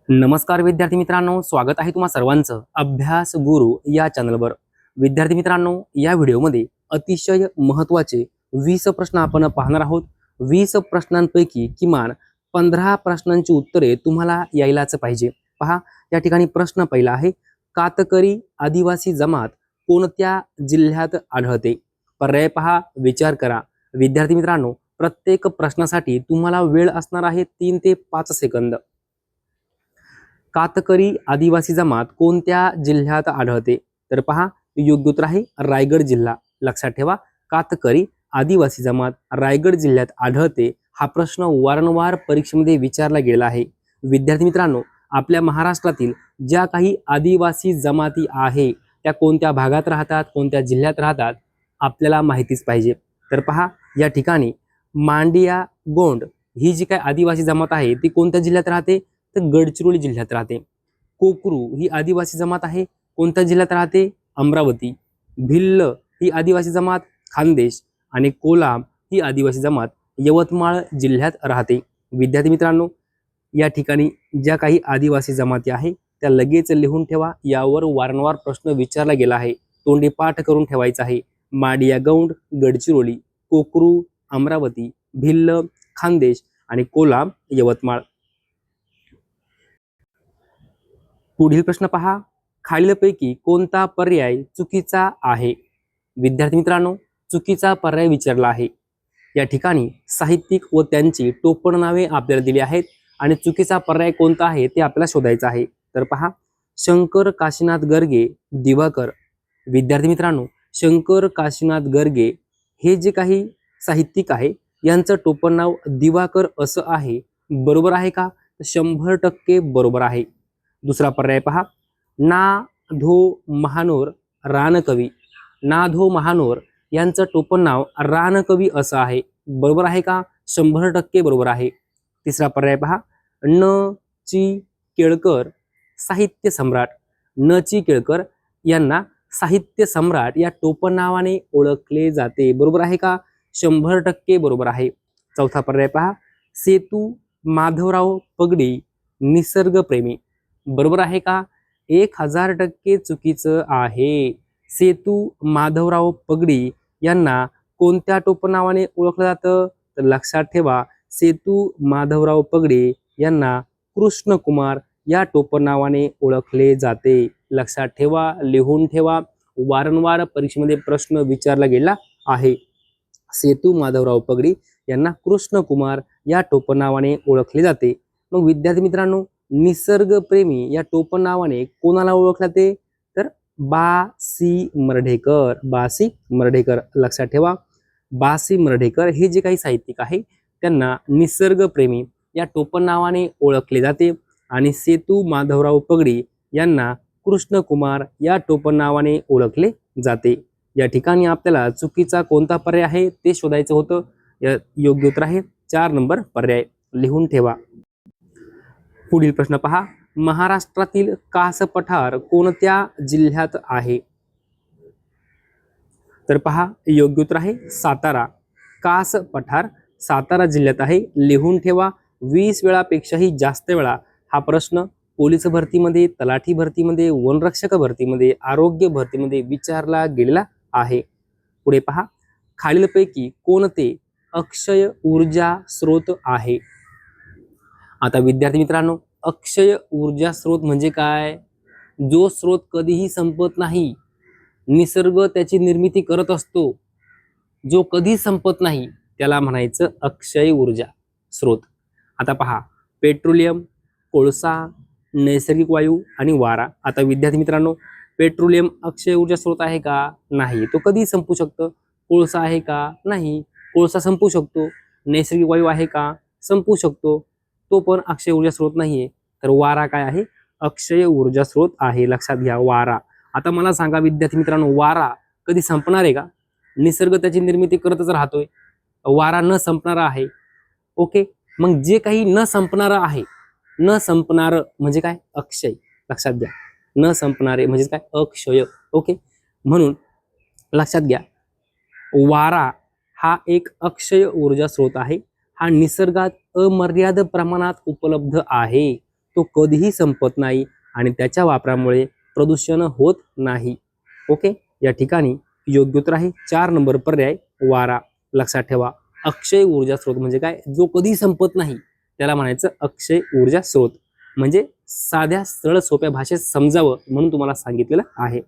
नमस्कार विद्यार्थी मित्रांनो, स्वागत आहे तुम्हा सर्वांचं अभ्यास गुरु या चॅनलवर। विद्यार्थी मित्रांनो, या व्हिडिओमध्ये अतिशय महत्त्वाचे 20 प्रश्न आपण पाहणार आहोत। 20 प्रश्नांपैकी किमान 15 प्रश्नांची उत्तरे तुम्हाला यायलाच पाहिजे। पहा, या ठिकाणी प्रश्न पहिला आहे, कातकरी आदिवासी जमात कोणत्या जिल्ह्यात आढळते? पर्याय पहा, विचार करा। विद्यार्थी मित्रांनो, प्रत्येक प्रश्नासाठी तुम्हाला वेळ असणार आहे 3 ते 5 सेकंद। कातकरी आदिवासी जमात कोणत्या जिल्ह्यात आढळते? तर पहा, योग्य उत्तर आहे रायगड जिल्हा। लक्षात ठेवा, कातकरी आदिवासी जमात रायगड जिल्ह्यात आढळते। हा प्रश्न वारंवार परीक्षेमध्ये विचारला गेला आहे। विद्यार्थी मित्रांनो, आपल्या महाराष्ट्रातील ज्या काही आदिवासी जमाती आहे त्या कोणत्या भागात राहतात, कोणत्या जिल्ह्यात राहतात, आपल्याला माहितीच पाहिजे। तर पहा, या ठिकाणी मांडिया गोंड ही जी काही आदिवासी जमात आहे ती कोणत्या जिल्ह्यात राहते? तर गडचिरोली जिल्ह्यात राहते। कोकरू ही आदिवासी जमात आहे, कोणत्या जिल्ह्यात राहते? अमरावती। भिल्ल ही आदिवासी जमात खानदेश आणि कोलाम ही आदिवासी जमात यवतमाळ जिल्ह्यात राहते। विद्यार्थी मित्रांनो, या ठिकाणी ज्या काही आदिवासी जमाती आहे त्या लगेच लिहून ठेवा। यावर वारंवार प्रश्न विचारला गेला आहे, तोंडी पाठ करून ठेवायचा आहे। माडिया गौंड, गडचिरोली, कोकरू, अमरावती, भिल्ल, खानदेश आणि कोलाम, यवतमाळ। पुढील प्रश्न पहा, खालीलपैकी कोणता पर्याय चुकीचा आहे? विद्यार्थी मित्रांनो, चुकीचा पर्याय विचारला आहे। या ठिकाणी साहित्यिक व त्यांची टोपण नावे आपल्याला दिली आहेत आणि चुकीचा पर्याय कोणता आहे ते आपल्याला शोधायचं आहे। तर पहा, शंकर काशीनाथ गर्गे, दिवाकर। विद्यार्थी मित्रांनो, शंकर काशीनाथ गर्गे हे जे काही साहित्यिक आहे यांचं टोपण नाव दिवाकर असं आहे। बरोबर आहे का? 100% बरोबर आहे। दुसरा पर्याय पहा, ना धो महानोर रानकवी। ना धो महानोर यांचं टोपण नाव रानकवी असं आहे। बरोबर आहे का? 100% बरोबर आहे। तिसरा पर्याय पहा, न ची केळकर साहित्य सम्राट। न ची केळकर यांना साहित्य सम्राट या टोपण नावाने ओळखले जाते। बरोबर आहे का? 100% बरोबर आहे। चौथा पर्याय पहा, सेतू माधवराव पगडी निसर्गप्रेमी। बरोबर आहे का? 1000% चुकीचं आहे। सेतू माधवराव पगडी यांना कोणत्या टोपण नावाने ओळखलं जातं? तर लक्षात ठेवा, सेतू माधवराव पगडी यांना कृष्णकुमार या टोपण नावाने ओळखले जाते। लक्षात ठेवा, लिहून ठेवा, वारंवार परीक्षेमध्ये प्रश्न विचारला गेला आहे। सेतू माधवराव पगडी यांना कृष्णकुमार या टोपण नावाने ओळखले जाते। मग विद्यार्थी मित्रांनो, निसर्गप्रेमी या टोपण नावाने कोणाला ओळखले जाते? तर बा.सी. मर्ढेकर। बा.सी. मर्ढेकर। लक्षात ठेवा, बा.सी. मर्ढेकर हे जे काही साहित्यिक आहे त्यांना निसर्गप्रेमी या टोपण नावाने ओळखले जाते आणि सेतू माधवराव पगडी यांना कृष्णकुमार या टोपण नावाने ओळखले जाते। या ठिकाणी आपल्याला चुकीचा कोणता पर्याय आहे ते शोधायचं होतं। योग्य उत्तर आहे 4 नंबर पर्याय। लिहून ठेवा। पुढील प्रश्न पहा, महाराष्ट्रातील कास पठार कोणत्या जिल्ह्यात आहे? तर पहा, योग्य उत्तर आहे सातारा। कास पठार सातारा जिल्ह्यात आहे। लिहून ठेवा। 20 वेळापेक्षाही जास्त वेळा हा प्रश्न पोलीस भरतीमध्ये, तलाठी भरतीमध्ये, वनरक्षक भरतीमध्ये, आरोग्य भरतीमध्ये विचारला गेलेला आहे। पुढे पहा, खालीलपैकी कोणते अक्षय ऊर्जा स्रोत आहे? आता विद्यार्थी मित्रांनो, अक्षय ऊर्जा स्रोत म्हणजे काय? जो स्रोत कधीही संपत नाही, निसर्ग त्याची निर्मिती करत असतो, जो कधी संपत नाही त्याला म्हणायचं अक्षय ऊर्जा स्रोत। आता पहा, पेट्रोलियम, कोळसा, नैसर्गिक वायू आणि वारा। आता विद्यार्थी मित्रांनो, पेट्रोलियम अक्षय ऊर्जा स्रोत आहे का? नाही, तो कधी संपू शकतो। कोळसा आहे का? नाही, कोळसा संपू शकतो। नैसर्गिक वायू आहे का? संपू शकतो, तो पण अक्षय ऊर्जा स्रोत नाहीये। तर वारा काय आहे? अक्षय ऊर्जा स्रोत आहे। लक्षात घ्या, वारा। आता मला सांगा विद्यार्थी मित्रांनो, वारा कधी संपणार आहे का? निसर्ग त्याची निर्मिती करतच राहतोय, वारा न संपणारा आहे। ओके, मग जे काही न संपणारं आहे, न संपणार म्हणजे काय? अक्षय। लक्षात घ्या, न संपणारे म्हणजे काय? अक्षय। ओके, म्हणून लक्षात घ्या, वारा हा एक अक्षय ऊर्जा स्रोत आहे। हा निसर्गात अमर्याद प्रमाणात उपलब्ध आहे। तो कधीही संपत नाही आणि त्याच्या वापरामुळे प्रदूषण होत नाही. ओके, या ठिकाणी योग्य उत्तर आहे 4 नंबर पर्याय वारा. लक्षात ठेवा, अक्षय ऊर्जा स्रोत म्हणजे काय, जो कधी संपत नाही त्याला म्हणायचं अक्षय ऊर्जा स्रोत. म्हणजे साध्या सरळ सोप्या भाषेत समजावं म्हणून तुम्हाला सांगितलेलं आहे.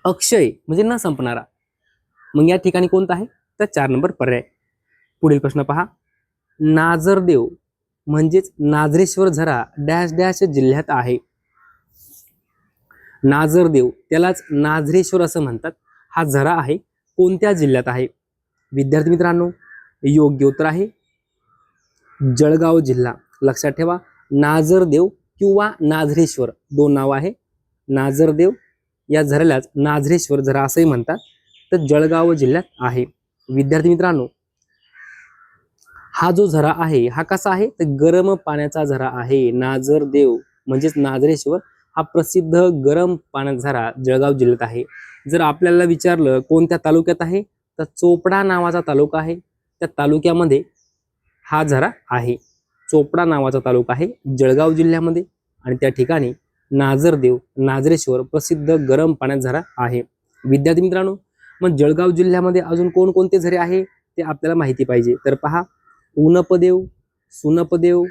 अक्षय म्हणजे न संपणारा, मग या ठिकाणी कोणता आहे तर 4 नंबर पर्याय. पुढील प्रश्न पहा, नाझरदेव म्हणजेच नाझरेश्वर झरा डॅश डॅश जिल्ह्यात आहे. नाझरदेव त्यालाच नाझरेश्वर असं म्हणतात. हा झरा आहे कोणत्या जिल्ह्यात आहे? विद्यार्थी मित्रांनो, योग्य उत्तर आहे जळगाव जिल्हा. लक्षात ठेवा, नाझरदेव किंवा नाझरेश्वर दोन नाव आहे. नाझरदेव या झऱ्यालाच नाझरेश्वर झरा असंही म्हणतात. तर जळगाव जिल्ह्यात आहे. विद्यार्थी मित्रांनो, हा जो झरा आहे हा कसा आहे तर गरम पाण्याचा झरा आहे. नाझरदेव म्हणजेच नाझरेश्वर हा प्रसिद्ध गरम पाण्याचा झरा जळगाव जिल्ह्यात आहे. जर आपल्याला विचारलं कोणत्या तालुक्यात आहे तर चोपडा नावाचा तालुका आहे, त्या तालुक्यामध्ये हा झरा आहे. चोपडा नावाचा तालुका आहे जळगाव जिल्ह्यामध्ये आणि त्या ठिकाणी नाझरदेव नाझरेश्वर प्रसिद्ध गरम पाण्याचा झरा आहे. विद्यार्थी मित्रांनो, मग जळगाव जिल्ह्यामध्ये अजून कोणकोणते झरे आहे ते आपल्याला माहिती पाहिजे. तर पहा, उनपदेव, सुनपदेव,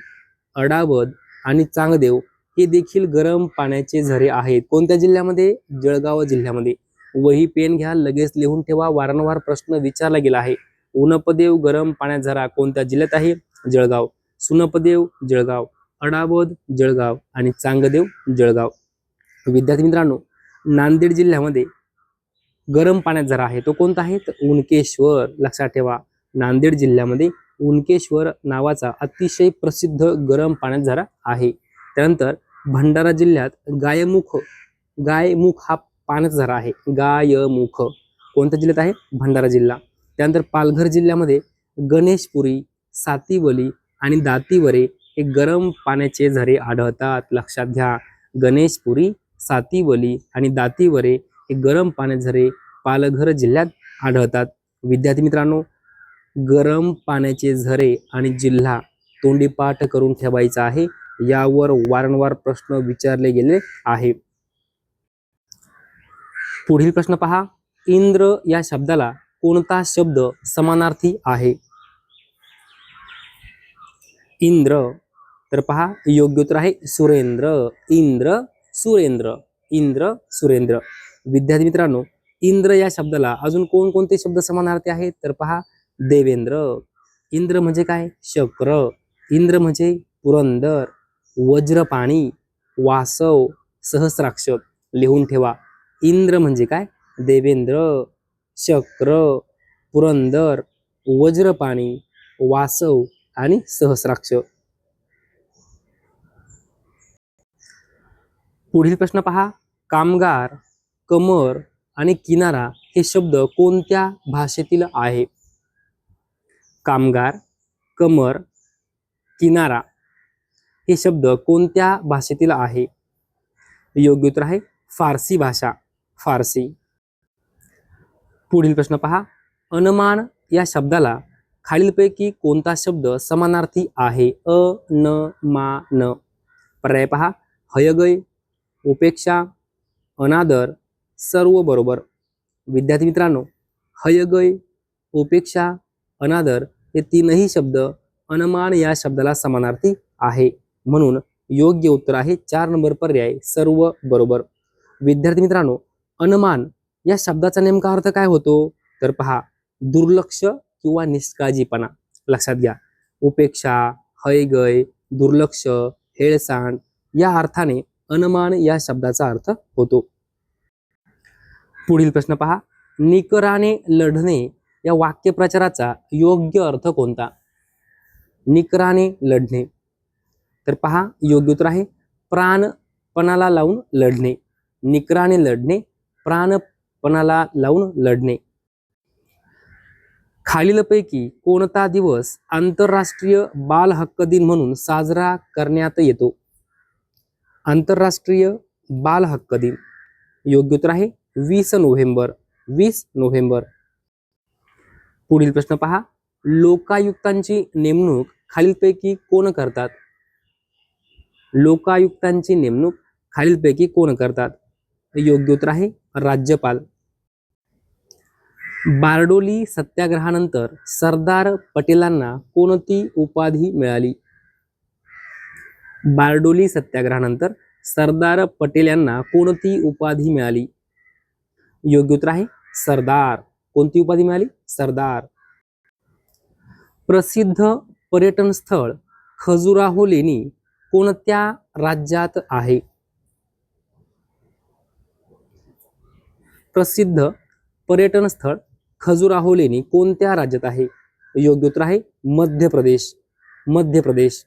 अडावद आणि चांगदेव हे देखील गरम पाण्याचे झरे आहेत. कोणत्या जिल्ह्यामध्ये? जळगाव जिल्ह्यामध्ये. वही पेन घ्या, लगेच लिहून ठेवा, वारंवार प्रश्न विचारला गेला आहे. उनपदेव गरम पाण्याचा झरा कोणत्या जिल्ह्यात आहे? जळगाव. सुनपदेव जळगाव, अडावद जळगाव आणि चांगदेव जळगाव. विद्यार्थी मित्रांनो, नांदेड जिल्ह्यामध्ये गरम पाण्याचा झरा आहे तो कोणता आहे तर उनकेश्वर. लक्षात ठेवा, नांदेड जिल्ह्यामध्ये उनकेश्वर नावाचा अतिशय प्रसिद्ध गरम पाण्याचा झरा आहे. त्यानंतर भंडारा जिल्ह्यात गायमुख हा पाण्याचा झरा आहे. गायमुख कोणत्या जिल्ह्यात आहे? भंडारा जिल्हा. त्यानंतर पालघर जिल्ह्यामध्ये गणेशपुरी, सातीवली आणि दातीवरे हे गरम पाण्याचे झरे आढळतात. लक्षात घ्या, गणेशपुरी, सातीवली आणि दातीवरे हे गरम पाण्याचे झरे पालघर जिल्ह्यात आढळतात. विद्यार्थी मित्रांनो, गरम पाण्याचे झरे आणि जिल्हा तोंडीपाठ करून ठेवायचा आहे. यावर वारंवार प्रश्न विचारले गेले आहे. पुढील प्रश्न पहा, इंद्र या शब्दाला कोणता शब्द समानार्थी आहे? इंद्र, तर पहा योग्य उत्तर आहे सुरेंद्र. इंद्र सुरेंद्र, इंद्र सुरेंद्र. विद्यार्थी मित्रांनो, इंद्र या शब्दाला अजून कोणकोणते शब्द समानार्थी आहेत तर पहा, देवेंद्र. इंद्र म्हणजे काय? शक्र. इंद्र म्हणजे पुरंदर, वज्रपाणी, वासव, सहस्राक्ष. लिहून ठेवा, इंद्र म्हणजे काय? देवेंद्र, शक्र, पुरंदर, वज्रपाणी, वासव आणि सहस्राक्ष. पुढील प्रश्न पहा, कामगार, कमर आणि किनारा हे शब्द कोणत्या भाषेतील आहे? कामगार, कमर, किनारा हे शब्द कोणत्या भाषेतील आहे? योग्य उत्तर आहे फारसी भाषा. फारसी. पुढील प्रश्न पहा, अनमान या शब्दाला खालीलपैकी कोणता शब्द समानार्थी आहे? न. पर्याय पहा, हयगय, उपेक्षा, अनादर, सर्व बरोबर. विद्यार्थी मित्रांनो, हयगय, उपेक्षा, अनादर हे तीनही शब्द अनमान या शब्दाला समानार्थी आहे. म्हणून योग्य उत्तर आहे 4 नंबर पर्याय, सर्व बरोबर. विद्यार्थी मित्रांनो, अनमान या शब्दाचा नेमका अर्थ काय होतो तर पहा, दुर्लक्ष किंवा निष्काळजीपणा. लक्षात घ्या, उपेक्षा, हयगय, दुर्लक्ष, हेळसांड या अर्थाने अनमान या शब्दाचा अर्थ होतो. पुढील प्रश्न पहा, निकराने लढणे या वाक्यप्रचाराचा योग्य अर्थ कोणता? निकराने लढणे, तर पहा योग्य उत्तर आहे प्राणपणाला लावून लढणे. निकराने लढणे, प्राणपणाला लावून लढणे. खालीलपैकी कोणता दिवस आंतरराष्ट्रीय बाल हक्क दिन म्हणून साजरा करण्यात येतो? आंतरराष्ट्रीय बाल हक्क दिन. योग्य उत्तर आहे 20 नोव्हेंबर. 20 नोव्हेंबर. पुढील प्रश्न पहा, लोकायुक्तांची नेमणूक खालीलपैकी कोण करतात? लोकायुक्तांची नेमणूक खालीलपैकी कोण करतात? योग्य उत्तर आहे राज्यपाल. बारडोली सत्याग्रहानंतर सरदार पटेलांना कोणती उपाधी मिळाली? बारडोली सत्याग्रहानंतर सरदार पटेल यांना कोणती उपाधी मिळाली? योग्य उत्तर आहे सरदार. कोणती उपाधी मिळाली? सरदार. प्रसिद्ध पर्यटन स्थळ खजुराहो लेणी कोणत्या राज्यात आहे? प्रसिद्ध पर्यटन स्थळ खजुराहो लेणी कोणत्या राज्यात आहे? योग्य उत्तर आहे मध्य प्रदेश. मध्य प्रदेश.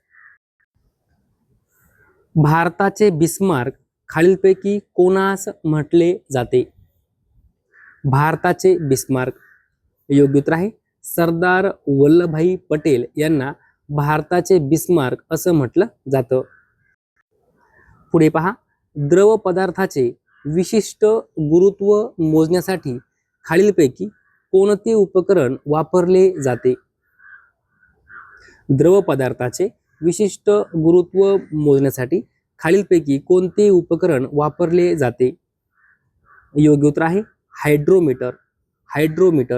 भारताचे बिस्मार्क खालीलपैकी कोणास म्हटले जाते? भारताचे बिस्मार्क. योग्य उत्तर आहे सरदार वल्लभभाई पटेल यांना भारताचे बिस्मार्क असं म्हटलं जातं. पुढे पहा, द्रव पदार्थाचे विशिष्ट गुरुत्व मोजण्यासाठी खालीलपैकी कोणते उपकरण वापरले जाते? द्रव पदार्थाचे विशिष्ट गुरुत्व मोजण्यासाठी खालीलपैकी कोणते उपकरण वापरले जाते? योग्य उत्तर आहे हायड्रोमीटर. हायड्रोमीटर.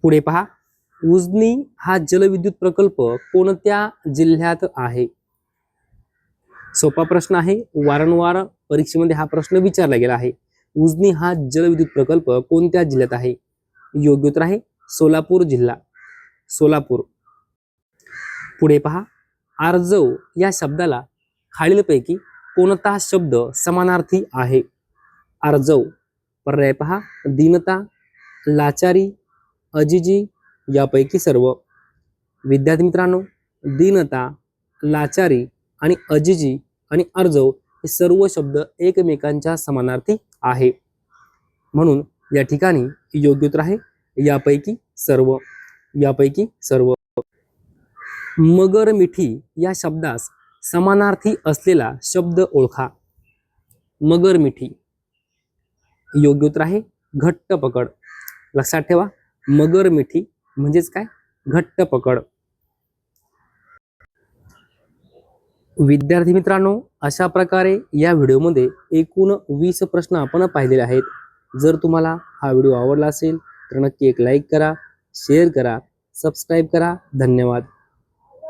पुढे पहा, उजनी हा जलविद्युत प्रकल्प कोणत्या जिल्ह्यात आहे? सोपा प्रश्न आहे, वारंवार परीक्षेमध्ये हा प्रश्न विचारला गेला आहे. उजनी हा जलविद्युत प्रकल्प कोणत्या जिल्ह्यात आहे? योग्य उत्तर आहे सोलापूर जिल्हा. सोलापूर. पुढे पहा, आर्जव या शब्दाला खालीलपैकी कोणता शब्द समानार्थी आहे? आर्जव. पर्याय पहा, दीनता, लाचारी, अजिजी यापैकी सर्व. विद्यार्थी मित्रांनो, दीनता, लाचारी आणि अजिजी आणि आर्जव हे सर्व शब्द एकमेकांच्या समानार्थी आहे. म्हणून या ठिकाणी योग्य उत्तर आहे यापैकी सर्व. यापैकी सर्व. मगर मिठी या शब्दास समानार्थी असलेला शब्द ओळखा. मगर मिठी. योग्य उत्तर आहे घट्ट पकड. लक्षात ठेवा, मगर मिठी म्हणजेच काय? घट्ट पकड. विद्यार्थी मित्रांनो, अशा प्रकारे या व्हिडिओमध्ये एकूण 20 प्रश्न आपण पाहिलेले आहेत. जर तुम्हाला हा व्हिडिओ आवडला असेल तर नक्की एक लाईक करा, शेअर करा, सबस्क्राईब करा. धन्यवाद.